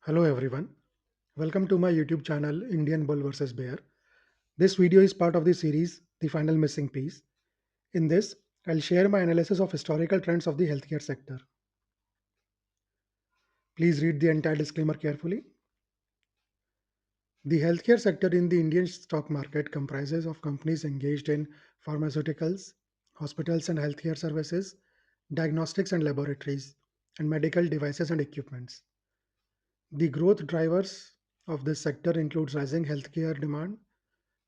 Hello everyone. Welcome to my YouTube channel Indian Bull vs Bear. This video is part of the series The Final Missing Piece. In this, I'll share my analysis of historical trends of the healthcare sector. Please read the entire disclaimer carefully. The healthcare sector in the Indian stock market comprises of companies engaged in pharmaceuticals, hospitals and healthcare services, diagnostics and laboratories, and medical devices and equipments. The growth drivers of this sector includes rising healthcare demand,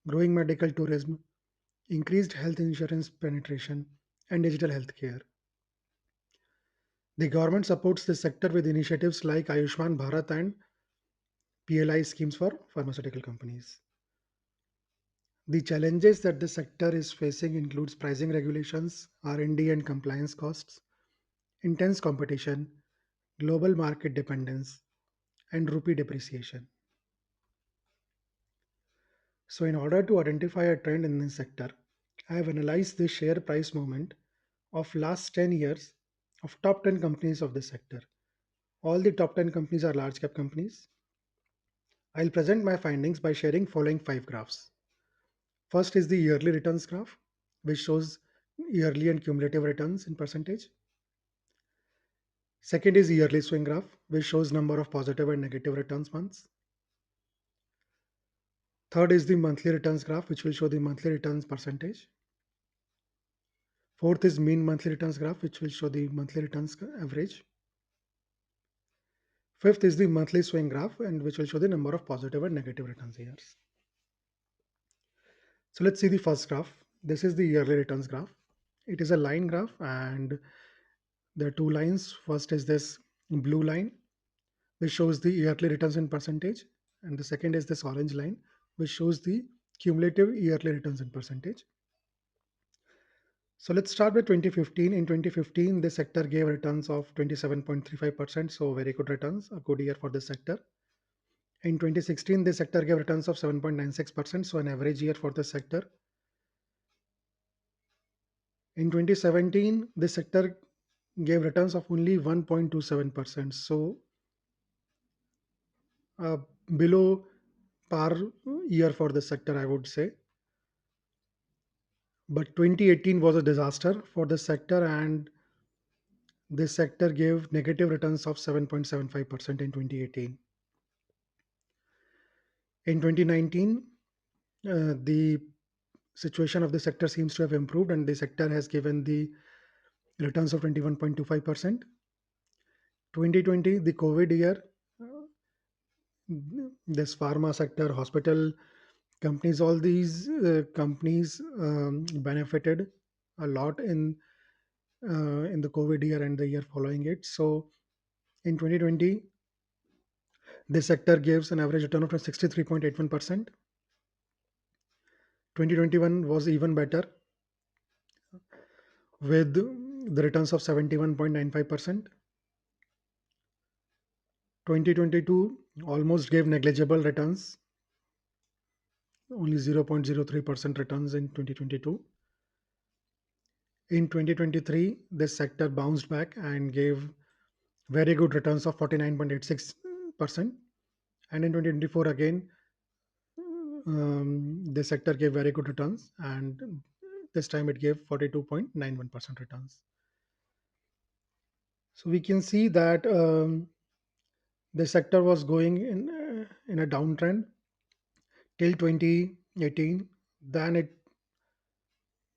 growing medical tourism, increased health insurance penetration, and digital healthcare. The government supports this sector with initiatives like Ayushman Bharat and PLI schemes for pharmaceutical companies. The challenges that the sector is facing includes pricing regulations, R&D and compliance costs, intense competition, global market dependence, and rupee depreciation. So in order to identify a trend in this sector, I have analyzed the share price movement of last 10 years of top 10 companies of this sector. All the top 10 companies are large cap companies. I'll present my findings by sharing following 5 graphs. First is the yearly returns graph, which shows yearly and cumulative returns in percentage. Second is yearly swing graph, which shows number of positive and negative returns months. Third is the monthly returns graph, which will show the monthly returns percentage. Fourth is mean monthly returns graph, which will show the monthly returns average. Fifth is the monthly swing graph, and which will show the number of positive and negative returns years. So let's see the first graph. This is the yearly returns graph. It is a line graph, and there are two lines. First is this blue line, which shows the yearly returns in percentage, and the second is this orange line, which shows the cumulative yearly returns in percentage. So let's start with 2015. In 2015, the sector gave returns of 27.35%, so very good returns, a good year for this sector. In 2016, the sector gave returns of 7.96%, so an average year for the sector. In 2017, the sector gave returns of only 1.27%, so uh, below par year for the sector, I would say. But 2018 was a disaster for the sector, and this sector gave negative returns of 7.75% in 2018. In 2019, the situation of the sector seems to have improved, and the sector has given the returns of 21.25%. 2020, the COVID year, this pharma sector, hospital companies, all these companies benefited a lot in the COVID year and the year following it. So in 2020, this sector gives an average return of 63.81%. 2021 was even better with the returns of 71.95%. 2022 almost gave negligible returns, only 0.03% returns in 2022. In 2023, this sector bounced back and gave very good returns of 49.86%. And in 2024, again, this sector gave very good returns, and this time it gave 42.91% returns. So we can see that the sector was going in a downtrend till 2018. Then it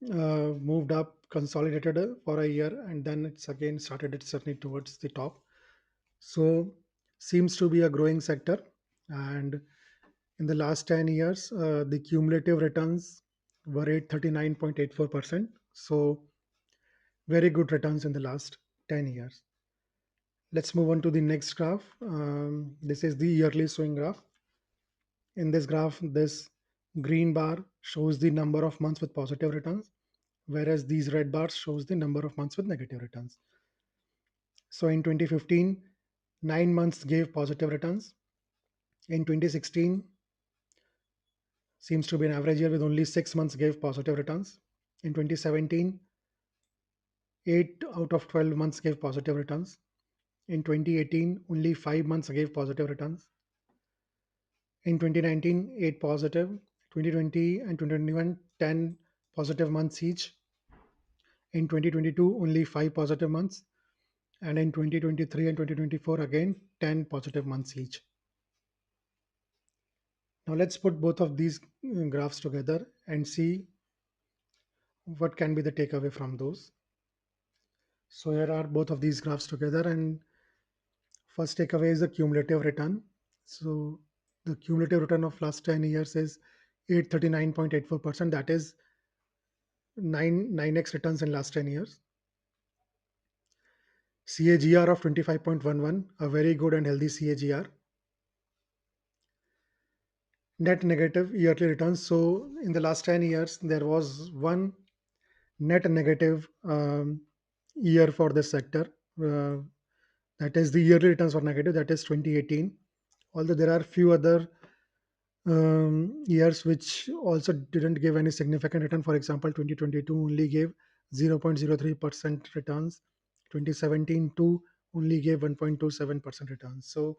moved up, consolidated for a year, and then it's again started its journey towards the top. So seems to be a growing sector, and in the last 10 years, the cumulative returns were at 39.84%. So very good returns in the last 10 years. Let's move on to the next graph. This is the yearly swing graph. In this graph, this green bar shows the number of months with positive returns, whereas these red bars shows the number of months with negative returns. So in 2015, 9 months gave positive returns. In 2016, seems to be an average year with only 6 months gave positive returns. In 2017, 8 out of 12 months gave positive returns. In 2018, only 5 months gave positive returns. In 2019, 8 positive. 2020 and 2021, 10 positive months each. In 2022, only 5 positive months. And in 2023 and 2024, again 10 positive months each. Now let's put both of these graphs together and see what can be the takeaway from those. So here are both of these graphs together, and first takeaway is the cumulative return. So the cumulative return of last 10 years is 839.84%. That is 9x returns in last 10 years. CAGR of 25.11, a very good and healthy CAGR. Net negative yearly returns. So in the last 10 years, there was one net negative year for this sector. Uh, that is the yearly returns were negative. That is 2018. Although there are few other years which also didn't give any significant return. For example, 2022 only gave 0.03% returns. 2017 2 only gave 1.27% returns. So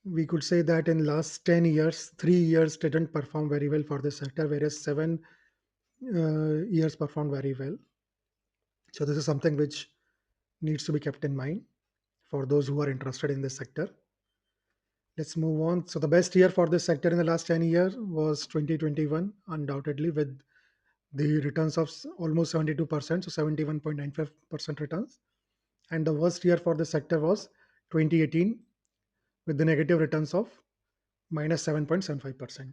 we could say that in last 10 years, 3 years didn't perform very well for this sector, whereas 7 years performed very well. So this is something which needs to be kept in mind for those who are interested in this sector. Let's move on. So the best year for this sector in the last 10 years was 2021, undoubtedly, with the returns of almost 72%, so 71.95% returns. And the worst year for the sector was 2018, with the negative returns of minus 7.75%.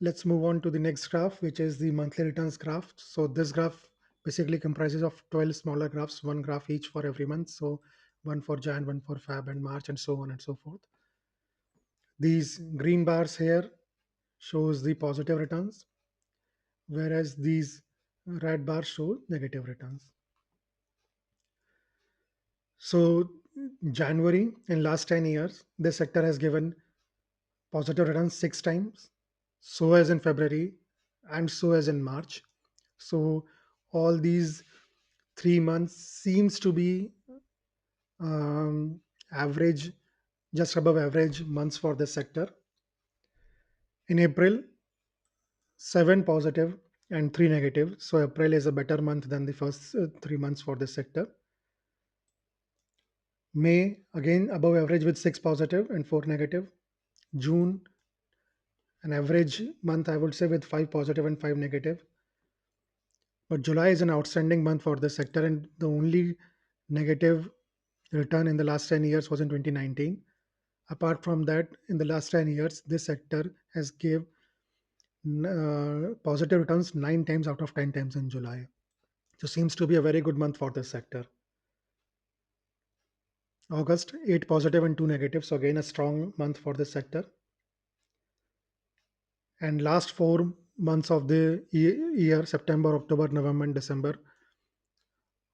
Let's move on to the next graph, which is the monthly returns graph. So this graph basically comprises of 12 smaller graphs, one graph each for every month. So one for Jan, one for Feb and March, and so on and so forth. These green bars here shows the positive returns, whereas these red bars show negative returns. So January in last 10 years, this sector has given positive returns 6 times, so as in February and so as in March. So all these 3 months seems to be average, just above average months for this sector. In April, 7 positive and 3 negative. So April is a better month than the first 3 months for this sector. May again above average with 6 positive and 4 negative. June, an average month I would say with 5 positive and 5 negative. But July is an outstanding month for this sector, and the only negative return in the last 10 years was in 2019. Apart from that, in the last 10 years, this sector has gave positive returns 9 times out of 10 times in July. So seems to be a very good month for this sector. August, 8 positive and 2 negative. So again, a strong month for this sector. And last 4 months of the year, September, October, November, and December,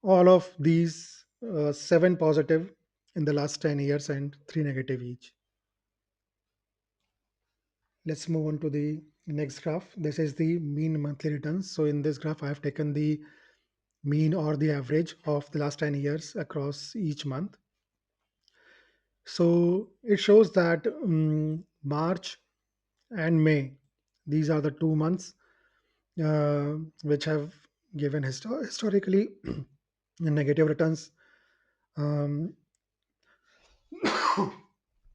all of these 7 positive in the last 10 years and 3 negative each. Let's move on to the next graph. This is the mean monthly returns. So in this graph, I have taken the mean or the average of the last 10 years across each month. So it shows that March and May, these are the 2 months which have given historically negative returns um,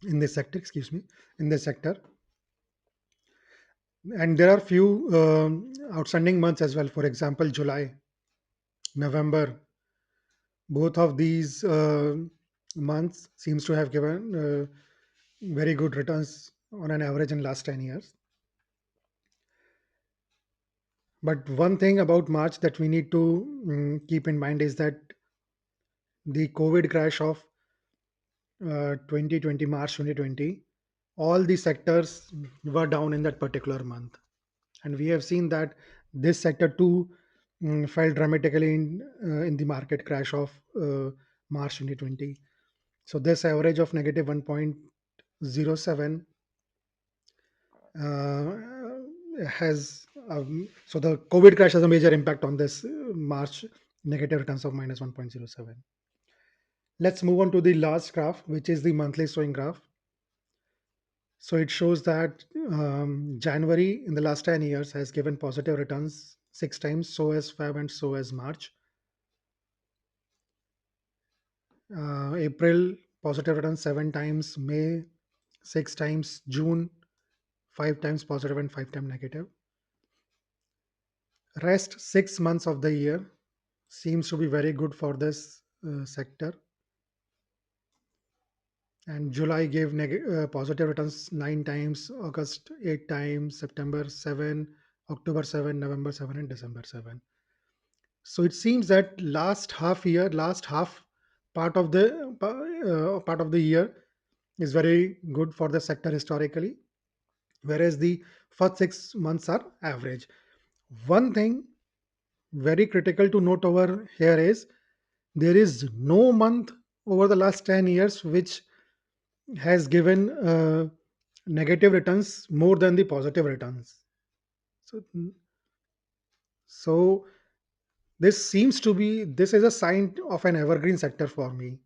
in this sector. Excuse me, in this sector. And there are few outstanding months as well. For example, July, November, both of these months seems to have given very good returns on an average in last 10 years. But one thing about March that we need to keep in mind is that the COVID crash of 2020, March 2020, all the sectors were down in that particular month. And we have seen that this sector too fell dramatically in the market crash of March 2020. So this average of negative 1.07 has so the COVID crash has a major impact on this March negative returns of minus 1.07. Let's move on to the last graph, which is the monthly swing graph. So it shows that January in the last 10 years has given positive returns six times, so as Feb and so as March. April positive returns seven times, May six times, June five times positive and five times negative. Rest 6 months of the year seems to be very good for this sector. And July gave positive returns nine times, August eight times, September seven, October seven, November seven, and December seven. So it seems that last half part of the year is very good for the sector historically, whereas the first 6 months are average. One thing very critical to note over here is there is no month over the last 10 years which has given negative returns more than the positive returns. So, so this is a sign of an evergreen sector for me.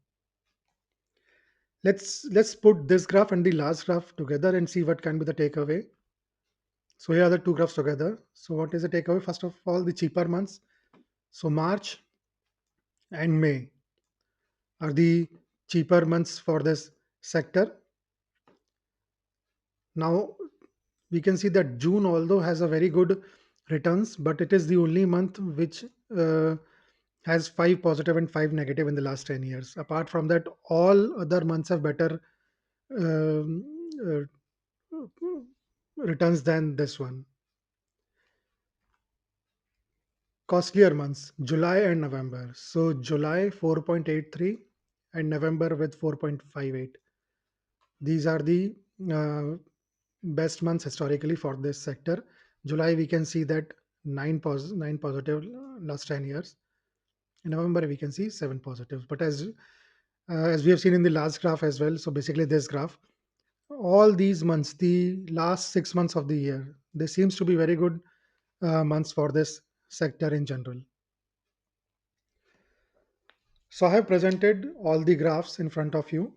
Let's put this graph and the last graph together and see what can be the takeaway. So here are the two graphs together. So what is the takeaway? First of all, the cheaper months. So March and May are the cheaper months for this sector. Now we can see that June, although has a very good returns, but it is the only month which has five positive and five negative in the last 10 years. Apart from that, all other months have better um, returns than this one. Costlier months, July and November. So July 4.83 and November with 4.58. These are the uh, best months historically for this sector. July, we can see that nine positive last 10 years. In November, we can see seven positives. But as we have seen in the last graph as well, so basically this graph, all these months, the last 6 months of the year, they seems to be very good months for this sector in general. So I have presented all the graphs in front of you.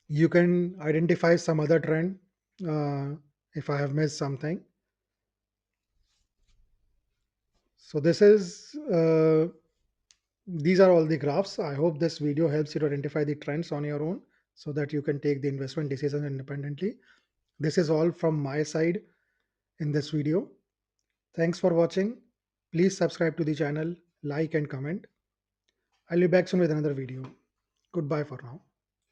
You can identify some other trend uh, if I have missed something. So these are all the graphs. I hope this video helps you to identify the trends on your own so that you can take the investment decision independently. This is all from my side in this video. Thanks for watching. Please subscribe to the channel, like and comment. I'll be back soon with another video. Goodbye for now.